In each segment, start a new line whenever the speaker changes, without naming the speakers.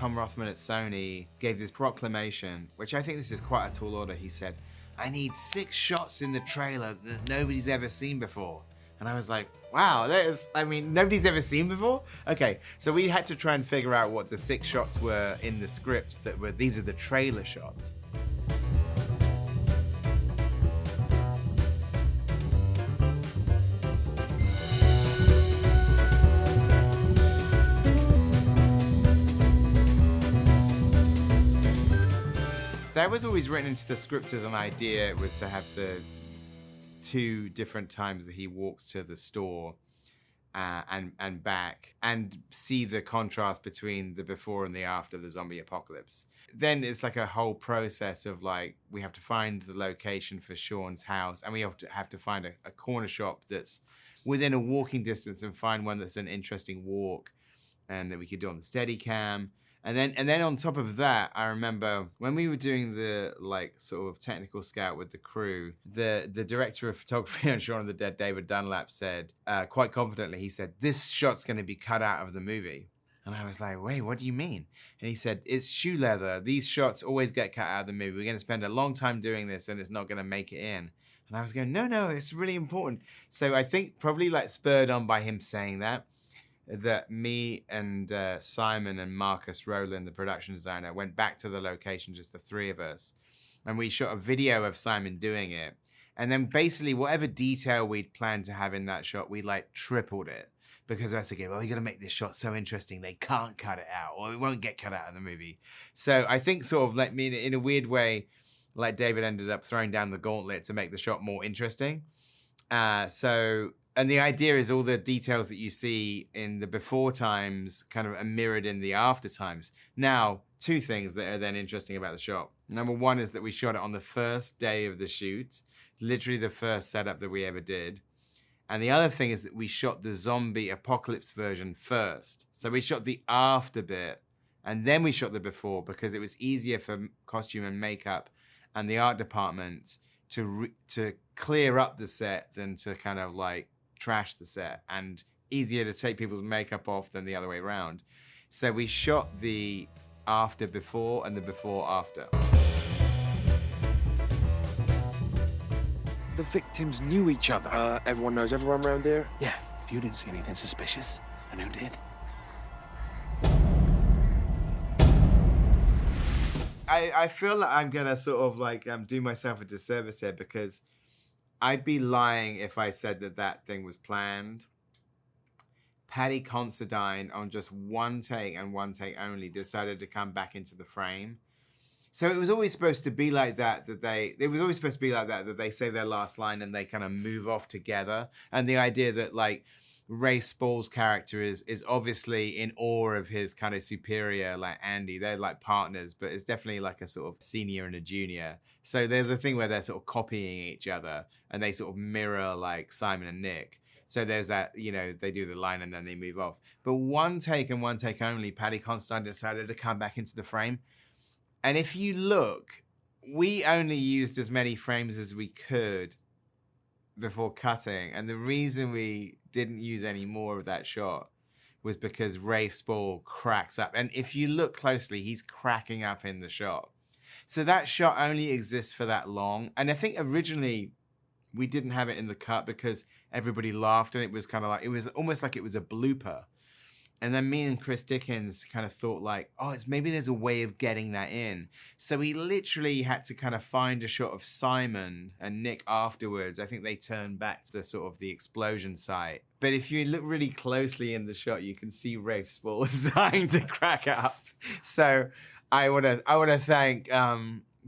Tom Rothman at Sony gave this proclamation, which I think this is quite a tall order. He said, I need 6 shots in the trailer that nobody's ever seen before. And I was like, wow, nobody's ever seen before? Okay, so we had to try and figure out what the 6 shots were in the script that were, these are the trailer shots. That was always written into the script as an idea. It was to have the 2 different times that he walks to the store and back, and see the contrast between the before and the after the zombie apocalypse. Then it's like a whole process of like, we have to find the location for Shaun's house, and we have to find a corner shop that's within a walking distance and find one that's an interesting walk and that we could do on the Steadicam. And then on top of that, I remember when we were doing the like sort of technical scout with the crew, the director of photography on Shaun of the Dead, David Dunlap, said quite confidently, he said, this shot's going to be cut out of the movie. And I was like, wait, what do you mean? And he said, it's shoe leather. These shots always get cut out of the movie. We're going to spend a long time doing this and it's not going to make it in. And I was going, no, it's really important. So I think probably like spurred on by him saying that me and Simon and Marcus Rowland, the production designer, went back to the location, just the 3 of us. And we shot a video of Simon doing it. And then basically whatever detail we'd planned to have in that shot, we like tripled it. Because I was thinking, well, we got to make this shot so interesting, they can't cut it out, or it won't get cut out of the movie. So I think sort of like me in a weird way, like David ended up throwing down the gauntlet to make the shot more interesting. And the idea is all the details that you see in the before times kind of are mirrored in the after times. Now, 2 things that are then interesting about the shot. Number 1 is that we shot it on the first day of the shoot, literally the first setup that we ever did. And the other thing is that we shot the zombie apocalypse version first. So we shot the after bit, and then we shot the before, because it was easier for costume and makeup and the art department to clear up the set than to kind of like trash the set, and easier to take people's makeup off than the other way around. So we shot the after before and the before after.
The victims knew each other.
Everyone knows everyone around here?
Yeah, if you didn't see anything suspicious, and who did?
I feel like I'm gonna sort of like do myself a disservice here, because I'd be lying if I said that thing was planned. Paddy Considine, on just 1 take and 1 take only, decided to come back into the frame. So it was always supposed to be like that, that they say their last line and they kind of move off together. And the idea that like Rafe Spall's character is obviously in awe of his kind of superior, like Andy. They're like partners, but it's definitely like a sort of senior and a junior. So there's a thing where they're sort of copying each other and they sort of mirror like Simon and Nick. So there's that, you know, they do the line and then they move off. But 1 take and 1 take only, Paddy Considine decided to come back into the frame. And if you look, we only used as many frames as we could before cutting. And the reason we didn't use any more of that shot was because Rafe Spall cracks up. And if you look closely, he's cracking up in the shot. So that shot only exists for that long. And I think originally we didn't have it in the cut because everybody laughed and it was kind of like, it was almost like it was a blooper. And then me and Chris Dickens kind of thought like, oh, maybe there's a way of getting that in. So we literally had to kind of find a shot of Simon and Nick afterwards. I think they turned back to the sort of the explosion site. But if you look really closely in the shot, you can see Rafe Spall starting to crack up. So I want to thank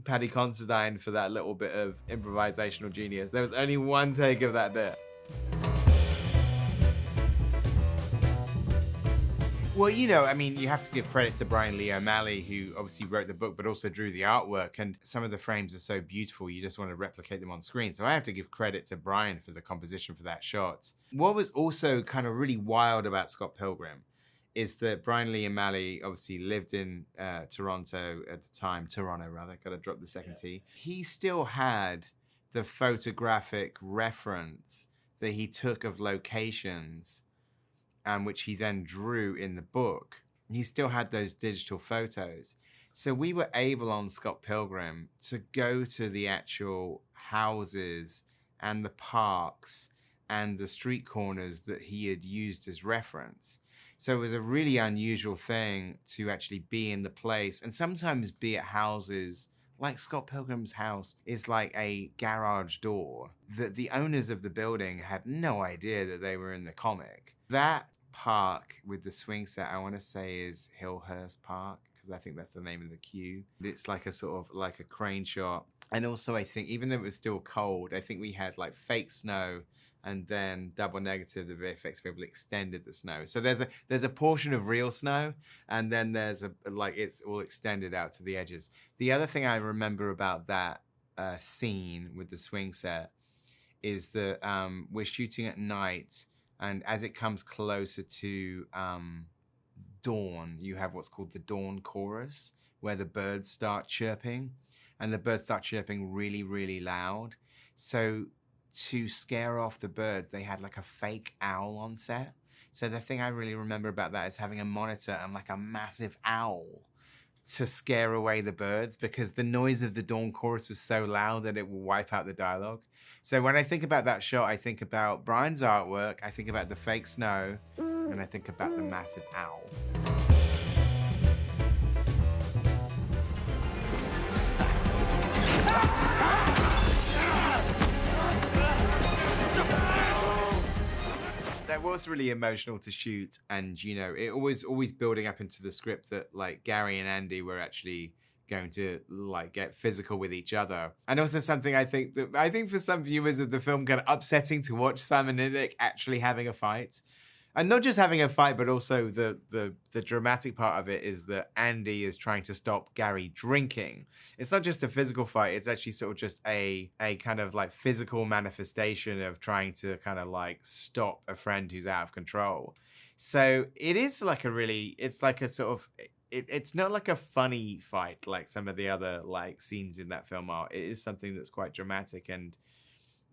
Paddy Considine for that little bit of improvisational genius. There was only 1 take of that bit. Well, you know, I mean, you have to give credit to Brian Lee O'Malley, who obviously wrote the book, but also drew the artwork. And some of the frames are so beautiful, you just want to replicate them on screen. So I have to give credit to Brian for the composition for that shot. What was also kind of really wild about Scott Pilgrim is that Brian Lee O'Malley obviously lived in Toronto at the time, Toronto rather, gotta drop the second T. He still had the photographic reference that he took of locations, which he then drew in the book. he still had those digital photos. So we were able on Scott Pilgrim to go to the actual houses and the parks and the street corners that he had used as reference. So it was a really unusual thing to actually be in the place and sometimes be at houses like Scott Pilgrim's house is like a garage door that the owners of the building had no idea that they were in the comic. That park with the swing set, I want to say is Hillhurst Park, because I think that's the name of the queue. It's like a sort of like a crane shot. And also I think even though it was still cold, I think we had like fake snow and then double negative, the VFX people extended the snow. So there's a portion of real snow, and then there's it's all extended out to the edges. The other thing I remember about that scene with the swing set is that we're shooting at night, and as it comes closer to dawn, you have what's called the dawn chorus, where the birds start chirping, and the birds start chirping really, really loud. So to scare off the birds, they had like a fake owl on set. So the thing I really remember about that is having a monitor and like a massive owl to scare away the birds, because the noise of the dawn chorus was so loud that it will wipe out the dialogue. So when I think about that shot, I think about Brian's artwork, I think about the fake snow, and I think about the massive owl. That was really emotional to shoot, and you know, it always building up into the script that like Gary and Andy were actually going to like get physical with each other. And also something I think for some viewers of the film kind of upsetting to watch Simon and Nick actually having a fight. And not just having a fight, but also the dramatic part of it is that Andy is trying to stop Gary drinking. It's not just a physical fight, it's actually sort of just a kind of like physical manifestation of trying to kind of like stop a friend who's out of control. So it is like it's like a sort of, it's not like a funny fight like some of the other like scenes in that film are. It is something that's quite dramatic and,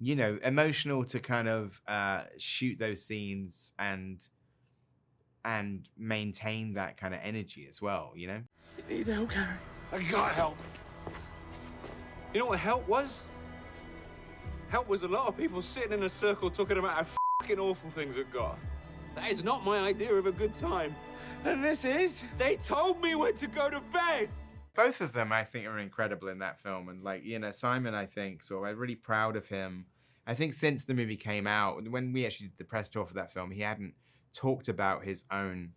you know, emotional to kind of shoot those scenes and maintain that kind of energy as well, you know?
You need help, Gary.
I got help. You know what help was? Help was a lot of people sitting in a circle talking about how fucking awful things had got. That is not my idea of a good time.
And this is?
They told me when to go to bed.
Both of them, I think, are incredible in that film. And like, you know, Simon, I think, so I'm really proud of him. I think since the movie came out, when we actually did the press tour for that film, he hadn't talked about his own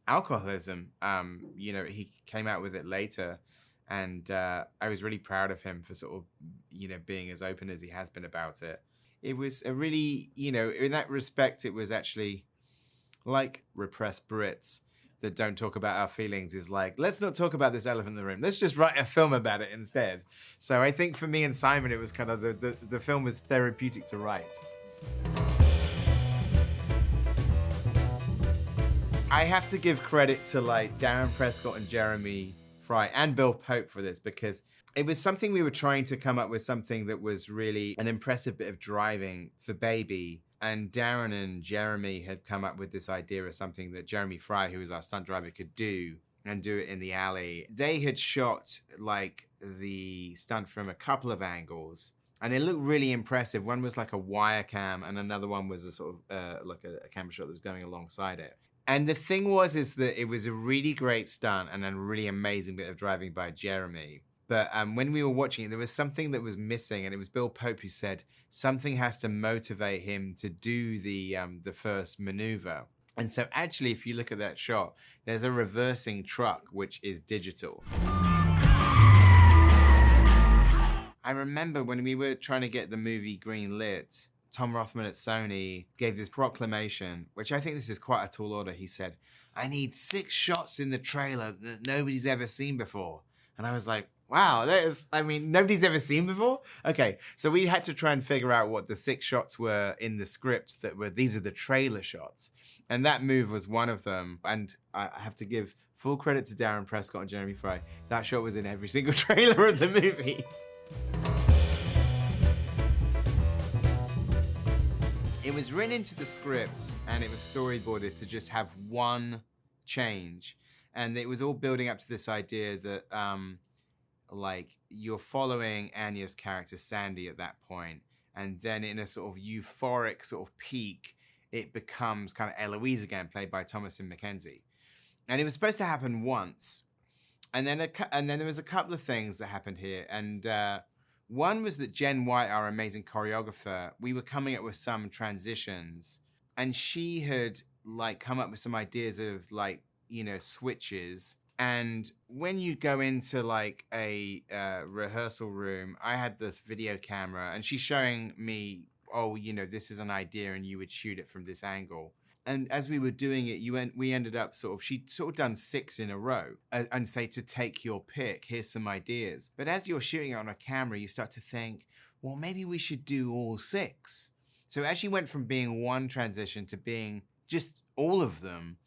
alcoholism. You know, he came out with it later. And I was really proud of him for sort of, you know, being as open as he has been about it. It was a really, you know, in that respect, it was actually like repressed Brits that don't talk about our feelings is like, let's not talk about this elephant in the room. Let's just write a film about it instead. So I think for me and Simon, it was kind of the film was therapeutic to write. I have to give credit to like Darren Prescott and Jeremy Fry and Bill Pope for this, because it was something we were trying to come up with something that was really an impressive bit of driving for Baby. And Darren and Jeremy had come up with this idea of something that Jeremy Fry, who was our stunt driver, could do and do it in the alley. They had shot like the stunt from a couple of angles and it looked really impressive. One was like a wire cam and another one was a sort of like a camera shot that was going alongside it. And the thing is that it was a really great stunt and a really amazing bit of driving by Jeremy. But when we were watching it, there was something that was missing, and it was Bill Pope who said something has to motivate him to do the first maneuver. And so actually, if you look at that shot, there's a reversing truck, which is digital. I remember when we were trying to get the movie green lit, Tom Rothman at Sony gave this proclamation, which I think this is quite a tall order. He said, I need 6 shots in the trailer that nobody's ever seen before. And I was like, wow, nobody's ever seen before? Okay, so we had to try and figure out what the 6 shots were in the script that were, these are the trailer shots. And that move was one of them. And I have to give full credit to Darren Prescott and Jeremy Fry. That shot was in every single trailer of the movie. It was written into the script and it was storyboarded to just have one change. And it was all building up to this idea that like you're following Anya's character Sandy at that point, and then in a sort of euphoric sort of peak, it becomes kind of Eloise again, played by Thomasin McKenzie. And it was supposed to happen once. And then there was a couple of things that happened here. And one was that Jen White, our amazing choreographer, we were coming up with some transitions, and she had like come up with some ideas of like, you know, switches. And when you go into like a rehearsal room, I had this video camera and she's showing me, oh, you know, this is an idea and you would shoot it from this angle. And as we were doing it, we ended up she'd sort of done 6 in a row and say to take your pick, here's some ideas. But as you're shooting it on a camera, you start to think, well, maybe we should do all 6. So it actually went from being one transition to being just all of them.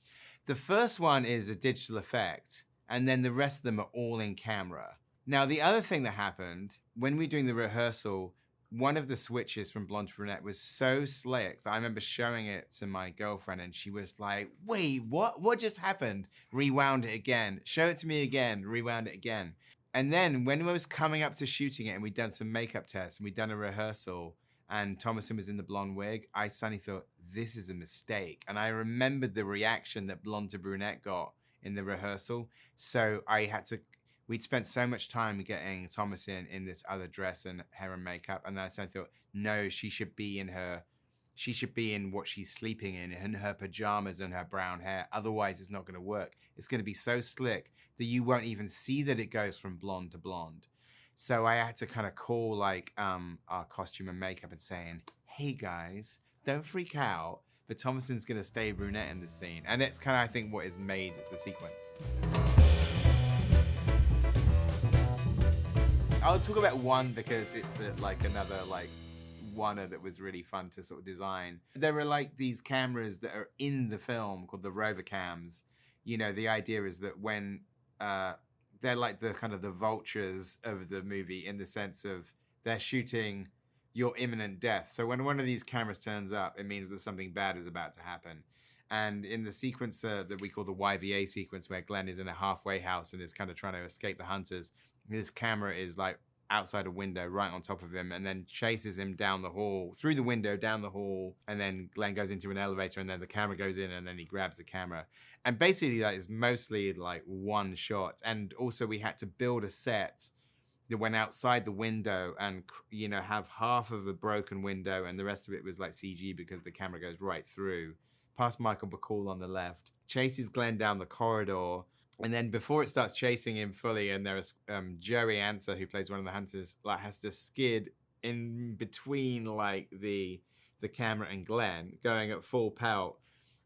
The first one is a digital effect, and then the rest of them are all in camera. Now, the other thing that happened, when we were doing the rehearsal, one of the switches from blonde to brunette was so slick that I remember showing it to my girlfriend and she was like, wait, what just happened? Rewound it again. Show it to me again. Rewound it again. And then when I was coming up to shooting it and we'd done some makeup tests and we'd done a rehearsal and Thomasin was in the blonde wig, I suddenly thought, this is a mistake. And I remembered the reaction that blonde to brunette got in the rehearsal. So we'd spent so much time getting Thomasin in this other dress and hair and makeup. And then I thought, no, she should be in what she's sleeping in her pajamas and her brown hair. Otherwise, it's not going to work. It's going to be so slick that you won't even see that it goes from blonde to blonde. So I had to kind of call like our costume and makeup and saying, hey guys, don't freak out, but Thomasin's going to stay brunette in the scene. And it's kind of, I think, what has made the sequence. I'll talk about one because it's like another like one that was really fun to sort of design. There are like these cameras that are in the film called the rover cams. You know, the idea is that when they're like the kind of the vultures of the movie in the sense of they're shooting your imminent death. So when one of these cameras turns up, it means that something bad is about to happen. And in the sequence that we call the YVA sequence, where Glenn is in a halfway house and is kind of trying to escape the hunters, his camera is like outside a window right on top of him and then chases him down the hall, through the window, down the hall, and then Glenn goes into an elevator and then the camera goes in and then he grabs the camera. And basically that is mostly like one shot. And also we had to build a set that went outside the window and, you know, have half of a broken window and the rest of it was like CG because the camera goes right through, past Michael Bacall on the left, chases Glenn down the corridor. And then before it starts chasing him fully, and there's Joey Anser, who plays one of the hunters, like has to skid in between like the camera and Glenn, going at full pelt,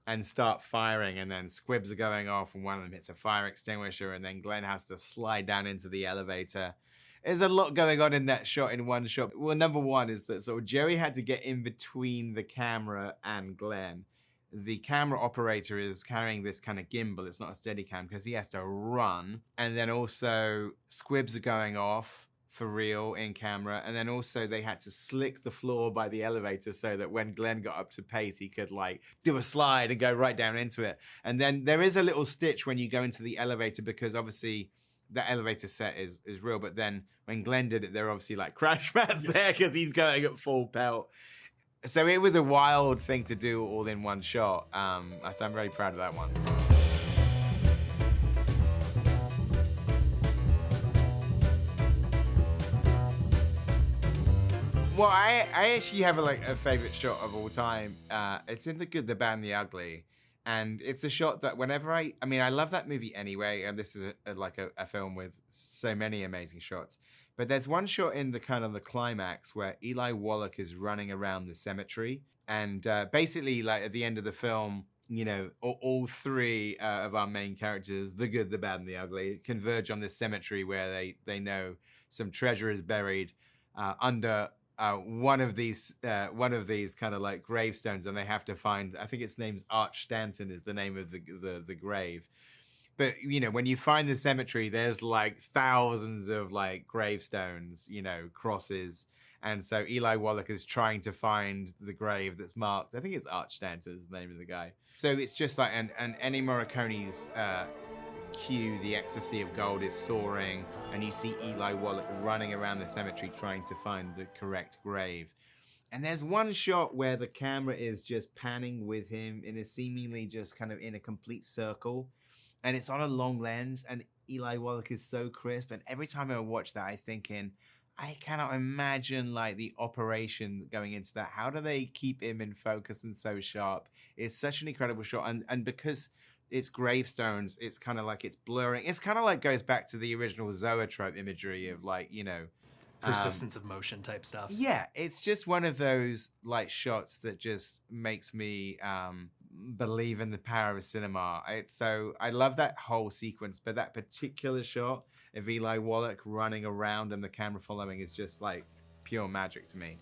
and start firing. And then squibs are going off, and one of them hits a fire extinguisher, and then Glenn has to slide down into the elevator. There's a lot going on in that shot, in one shot. Well, number one is that sort of Joey had to get in between the camera and Glenn. The camera operator is carrying this kind of gimbal. It's not a steady cam because he has to run. And then also squibs are going off for real in camera. And then also they had to slick the floor by the elevator so that when Glenn got up to pace, he could like do a slide and go right down into it. And then there is a little stitch when you go into the elevator because obviously that elevator set is real. But then when Glenn did it, there are obviously like crash mats there because he's going at full pelt. So it was a wild thing to do all in one shot. So I'm very proud of that one. Well, I actually have a favorite shot of all time. It's in The Good, the Bad, and the Ugly. And it's a shot that whenever I love that movie anyway. And this is a film with so many amazing shots. But there's one shot in the kind of the climax where Eli Wallach is running around the cemetery. And basically, like at the end of the film, you know, all three of our main characters, the good, the bad, and the ugly, converge on this cemetery where they know some treasure is buried under one of these kind of like gravestones, and they have to find, I think its name's Arch Stanton is the name of the grave. But, you know, when you find the cemetery, there's like thousands of like gravestones, you know, crosses. And so Eli Wallach is trying to find the grave that's marked. I think it's Archdenter is the name of the guy. So it's just like, and Ennio Morricone's cue, The Ecstasy of Gold, is soaring, and you see Eli Wallach running around the cemetery trying to find the correct grave. And there's one shot where the camera is just panning with him in a seemingly just kind of in a complete circle. And it's on a long lens, and Eli Wallach is so crisp. And every time I watch that, I think I cannot imagine like the operation going into that. How do they keep him in focus and so sharp? It's such an incredible shot. And because it's gravestones, it's kind of like it's blurring. It's kind of like goes back to the original zoetrope imagery of like, you know,
persistence of motion type stuff.
Yeah, it's just one of those like shots that just makes me believe in the power of cinema. So I love that whole sequence, but that particular shot of Eli Wallach running around and the camera following is just like pure magic to me.